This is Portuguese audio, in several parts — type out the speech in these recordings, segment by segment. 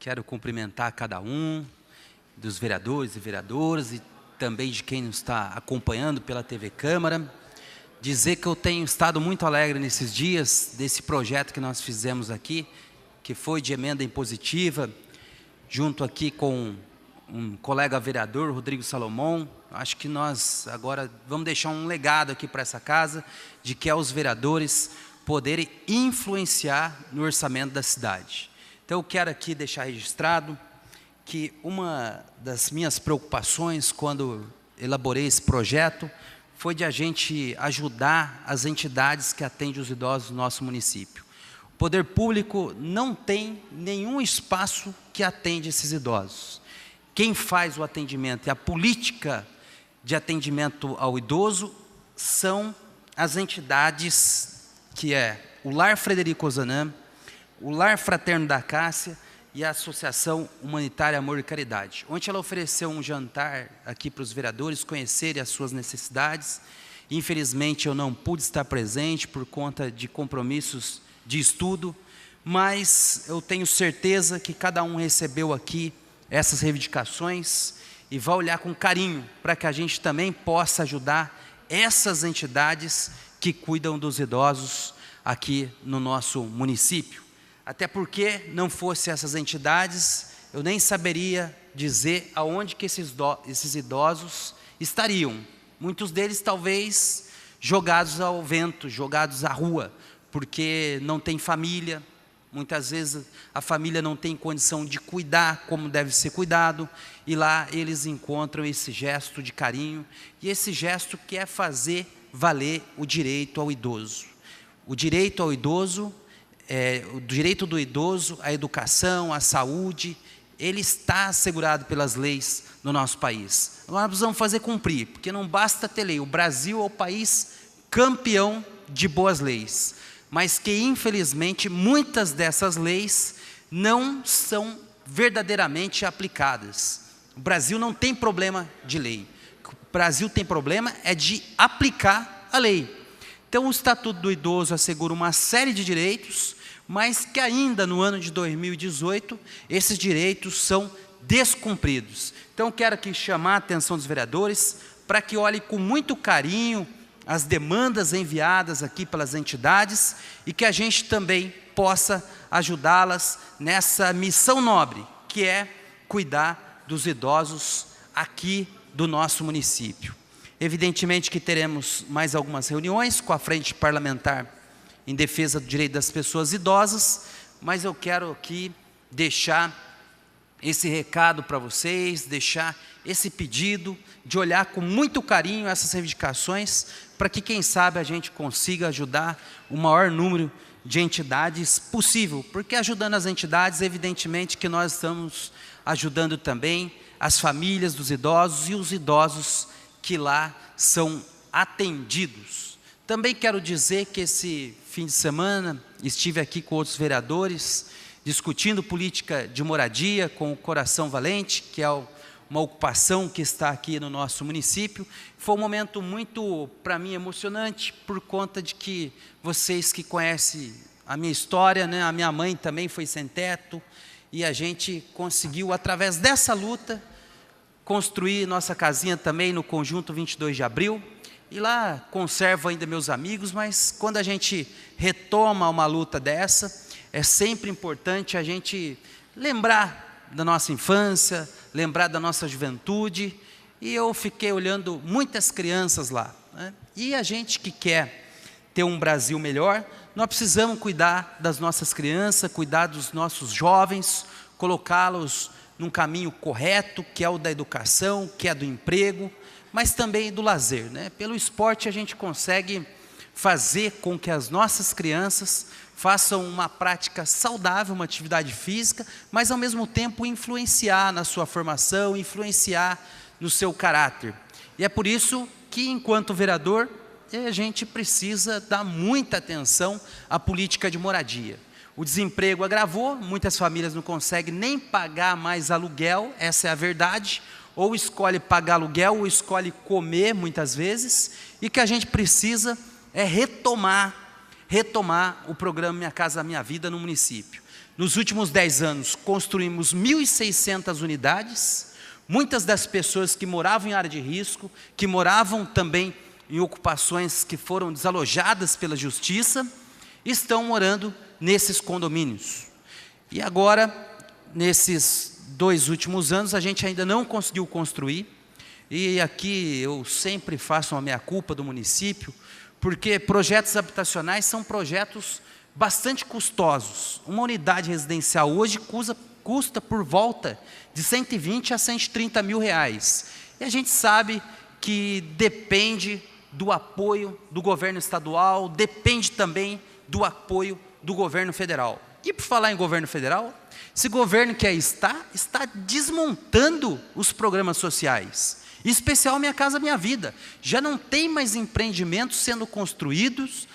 Quero cumprimentar cada um dos vereadores e vereadoras e também de quem nos está acompanhando pela TV Câmara. Dizer que eu tenho estado muito alegre nesses dias desse projeto que nós fizemos aqui, que foi de emenda impositiva, junto aqui com um colega vereador, Rodrigo Salomão. Acho que nós agora vamos deixar um legado aqui para essa casa, de que é os vereadores poderem influenciar no orçamento da cidade. Então eu quero aqui deixar registrado que uma das minhas preocupações quando elaborei esse projeto foi de a gente ajudar as entidades que atendem os idosos do nosso município. O poder público não tem nenhum espaço que atende esses idosos. Quem faz o atendimento e a política de atendimento ao idoso são as entidades que é o Lar Frederico Ozanam, o Lar Fraterno da Cássia e a Associação Humanitária Amor e Caridade. Ontem ela ofereceu um jantar aqui para os vereadores conhecerem as suas necessidades. Infelizmente eu não pude estar presente por conta de compromissos de estudo, mas eu tenho certeza que cada um recebeu aqui essas reivindicações e vai olhar com carinho para que a gente também possa ajudar essas entidades que cuidam dos idosos aqui no nosso município. Até porque, não fosse essas entidades, eu nem saberia dizer aonde que esses idosos estariam. Muitos deles, talvez, jogados ao vento, jogados à rua, porque não tem família. Muitas vezes a família não tem condição de cuidar como deve ser cuidado, e lá eles encontram esse gesto de carinho, e esse gesto que é fazer valer o direito ao idoso. O direito ao idoso, o direito do idoso à educação, à saúde, ele está assegurado pelas leis no nosso país. Nós precisamos fazer cumprir, porque não basta ter lei. O Brasil é o país campeão de boas leis, mas que infelizmente muitas dessas leis não são verdadeiramente aplicadas. O Brasil não tem problema de lei. O Brasil tem problema é de aplicar a lei. Então o Estatuto do Idoso assegura uma série de direitos, mas que ainda no ano de 2018, esses direitos são descumpridos. Então quero aqui chamar a atenção dos vereadores para que olhem com muito carinho as demandas enviadas aqui pelas entidades e que a gente também possa ajudá-las nessa missão nobre, que é cuidar dos idosos aqui do nosso município. Evidentemente que teremos mais algumas reuniões com a Frente Parlamentar em defesa do direito das pessoas idosas, mas eu quero aqui deixar esse recado para vocês, deixar esse pedido de olhar com muito carinho essas reivindicações, para que, quem sabe, a gente consiga ajudar o maior número de entidades possível, porque ajudando as entidades, evidentemente que nós estamos ajudando também as famílias dos idosos e os idosos que lá são atendidos. Também quero dizer que esse fim de semana estive aqui com outros vereadores, discutindo política de moradia com o Coração Valente, que é uma ocupação que está aqui no nosso município. Foi um momento muito, para mim, emocionante, por conta de que vocês que conhecem a minha história, né, a minha mãe também foi sem teto, e a gente conseguiu, através dessa luta, construir nossa casinha também no Conjunto 22 de Abril, e lá conservo ainda meus amigos, mas quando a gente retoma uma luta dessa, é sempre importante a gente lembrar da nossa infância, lembrar da nossa juventude, e eu fiquei olhando muitas crianças lá, né? E a gente que quer ter um Brasil melhor, nós precisamos cuidar das nossas crianças, cuidar dos nossos jovens, colocá-los num caminho correto, que é o da educação, que é do emprego, mas também do lazer, né? Pelo esporte a gente consegue fazer com que as nossas crianças façam uma prática saudável, uma atividade física, mas ao mesmo tempo influenciar na sua formação, influenciar no seu caráter. E é por isso que, enquanto vereador, a gente precisa dar muita atenção à política de moradia. O desemprego agravou, muitas famílias não conseguem nem pagar mais aluguel, essa é a verdade, ou escolhe pagar aluguel, ou escolhe comer muitas vezes, e que a gente precisa é retomar o programa Minha Casa Minha Vida no município. Nos últimos 10 anos, construímos 1.600 unidades. Muitas das pessoas que moravam em área de risco, que moravam também em ocupações que foram desalojadas pela justiça, estão morando nesses condomínios. E agora, nesses 2 últimos anos, a gente ainda não conseguiu construir. E aqui eu sempre faço uma meia-culpa do município, porque projetos habitacionais são projetos bastante custosos. Uma unidade residencial hoje custa por volta de 120 a 130 mil reais. E a gente sabe que depende do apoio do governo estadual, depende também do apoio do governo federal. E por falar em governo federal, esse governo que aí está desmontando os programas sociais, em especial Minha Casa Minha Vida. Já não tem mais empreendimentos sendo construídos,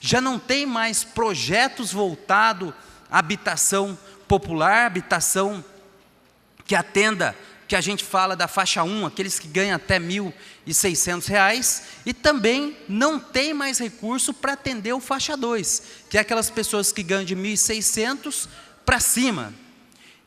já não tem mais projetos voltados à habitação popular, habitação que atenda, que a gente fala da faixa 1, aqueles que ganham até R$ 1.600, e também não tem mais recurso para atender o faixa 2, que é aquelas pessoas que ganham de 1.600 para cima.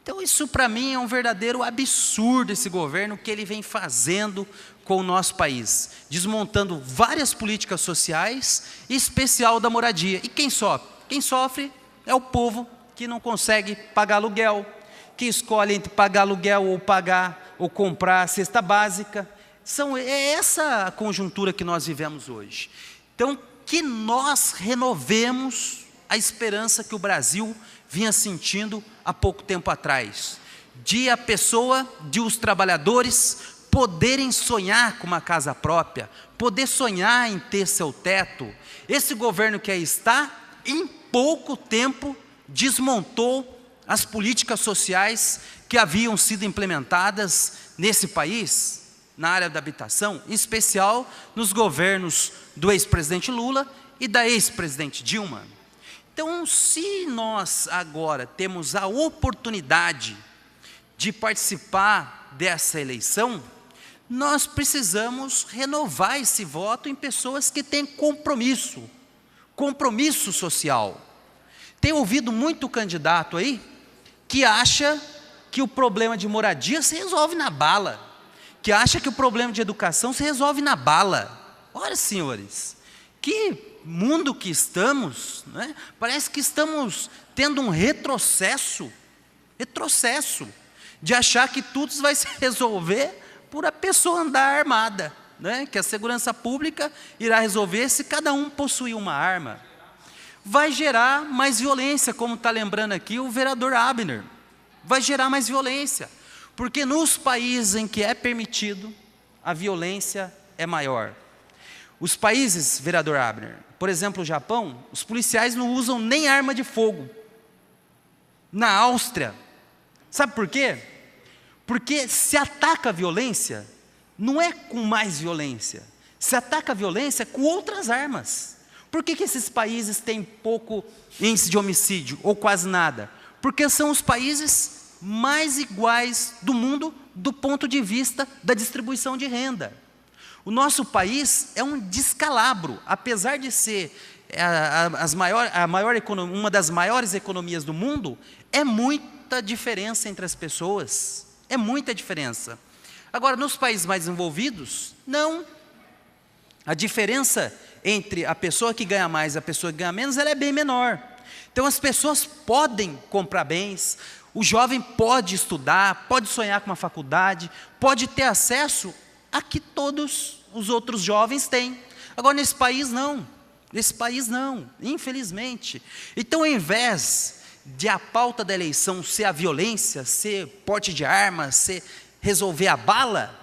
Então isso para mim é um verdadeiro absurdo, esse governo, que ele vem fazendo com o nosso país, desmontando várias políticas sociais, em especial da moradia. E quem sofre? Quem sofre é o povo que não consegue pagar aluguel, que escolhe entre pagar aluguel ou comprar a cesta básica. É essa a conjuntura que nós vivemos hoje. Então, que nós renovemos a esperança que o Brasil vinha sentindo há pouco tempo atrás, de os trabalhadores poderem sonhar com uma casa própria, poder sonhar em ter seu teto. Esse governo que aí está, em pouco tempo, desmontou as políticas sociais que haviam sido implementadas nesse país, na área da habitação, em especial nos governos do ex-presidente Lula e da ex-presidente Dilma. Então, se nós agora temos a oportunidade de participar dessa eleição, nós precisamos renovar esse voto em pessoas que têm compromisso social. Tenho ouvido muito candidato aí que acha que o problema de moradia se resolve na bala, que acha que o problema de educação se resolve na bala. Olha, senhores, que mundo que estamos, né? Parece que estamos tendo um retrocesso, de achar que tudo vai se resolver por a pessoa andar armada, né? Que a segurança pública irá resolver se cada um possuir uma arma. Vai gerar mais violência, como está lembrando aqui o vereador Abner. Vai gerar mais violência, porque nos países em que é permitido, a violência é maior. Os países, vereador Abner, por exemplo, o Japão, os policiais não usam nem arma de fogo. Na Áustria, sabe por quê? Porque se ataca a violência, não é com mais violência, se ataca a violência com outras armas. Por que esses países têm pouco índice de homicídio, ou quase nada? Porque são os países mais iguais do mundo, do ponto de vista da distribuição de renda. O nosso país é um descalabro, apesar de ser uma das maiores economias do mundo, é muita diferença entre as pessoas, é muita diferença. Agora, nos países mais desenvolvidos, não. A diferença entre a pessoa que ganha mais e a pessoa que ganha menos, ela é bem menor. Então as pessoas podem comprar bens, o jovem pode estudar, pode sonhar com uma faculdade, pode ter acesso a que todos os outros jovens têm. Agora nesse país não, infelizmente. Então ao invés de a pauta da eleição ser a violência, ser porte de armas, ser resolver a bala,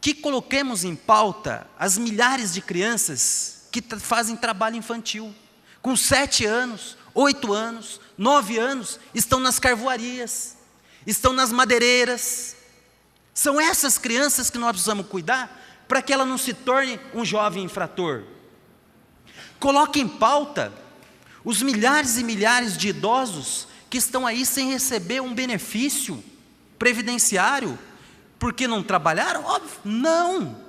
que coloquemos em pauta as milhares de crianças que fazem trabalho infantil, com 7 anos, 8 anos, 9 anos, estão nas carvoarias, estão nas madeireiras. São essas crianças que nós precisamos cuidar, para que ela não se torne um jovem infrator. Coloque em pauta os milhares e milhares de idosos que estão aí sem receber um benefício previdenciário, porque não trabalharam? Óbvio, não.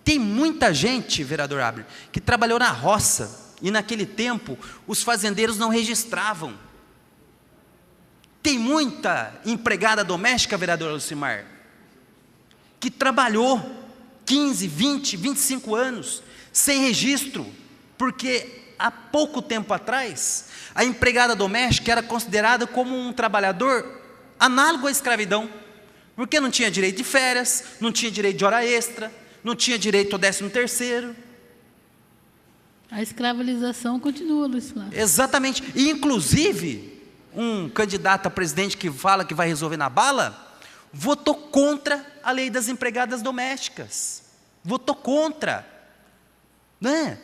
Tem muita gente, vereador Abner, que trabalhou na roça, e naquele tempo os fazendeiros não registravam. Tem muita empregada doméstica, vereador Lucimar, que trabalhou 15, 20, 25 anos sem registro, porque há pouco tempo atrás a empregada doméstica era considerada como um trabalhador análogo à escravidão, porque não tinha direito de férias, não tinha direito de hora extra, não tinha direito ao 13º. A escravalização continua, Luiz Flávio. Exatamente, e inclusive um candidato a presidente que fala que vai resolver na bala, votou contra a lei das empregadas domésticas, votou contra, né?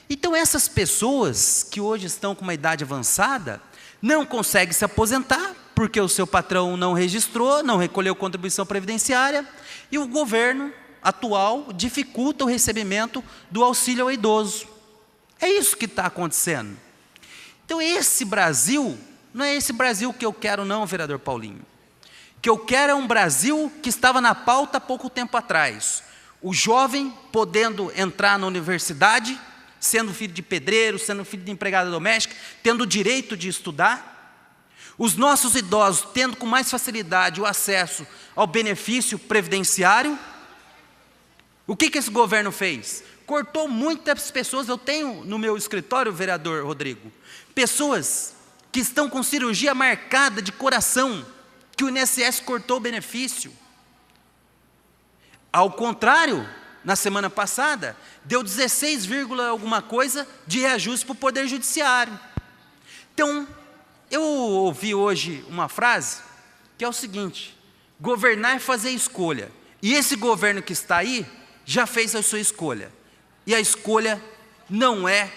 Então essas pessoas que hoje estão com uma idade avançada, não conseguem se aposentar, porque o seu patrão não registrou, não recolheu contribuição previdenciária, e o governo atual dificulta o recebimento do auxílio ao idoso. É isso que está acontecendo. Então esse Brasil, não é esse Brasil que eu quero não, vereador Paulinho. O que eu quero é um Brasil que estava na pauta há pouco tempo atrás. O jovem podendo entrar na universidade, sendo filho de pedreiro, sendo filho de empregada doméstica, tendo o direito de estudar. Os nossos idosos tendo com mais facilidade o acesso ao benefício previdenciário. O que esse governo fez? Cortou muitas pessoas. Eu tenho no meu escritório, vereador Rodrigo, pessoas que estão com cirurgia marcada de coração, que o INSS cortou o benefício. Ao contrário, na semana passada, deu 16, alguma coisa de reajuste para o Poder Judiciário. Então, eu ouvi hoje uma frase, que é o seguinte: governar é fazer escolha. E esse governo que está aí, já fez a sua escolha. E a escolha não é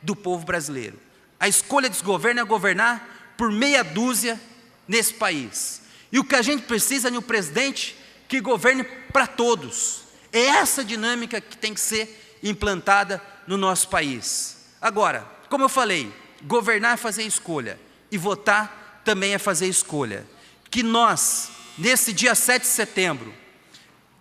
do povo brasileiro. A escolha desse governo é governar por meia dúzia nesse país. E o que a gente precisa é um presidente que governe para todos. É essa dinâmica que tem que ser implantada no nosso país. Agora, como eu falei, governar é fazer escolha, e votar também é fazer escolha. Que nós, nesse dia 7 de setembro,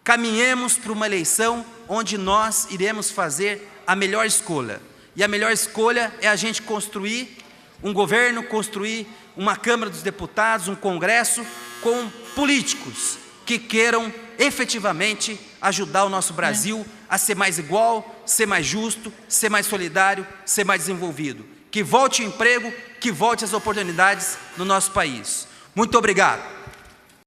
caminhemos para uma eleição onde nós iremos fazer a melhor escolha. E a melhor escolha é a gente construir um governo, construir uma Câmara dos Deputados, um Congresso, com políticos que queiram efetivamente ajudar o nosso Brasil a ser mais igual, ser mais justo, ser mais solidário, ser mais desenvolvido. Que volte o emprego, que volte as oportunidades no nosso país. Muito obrigado.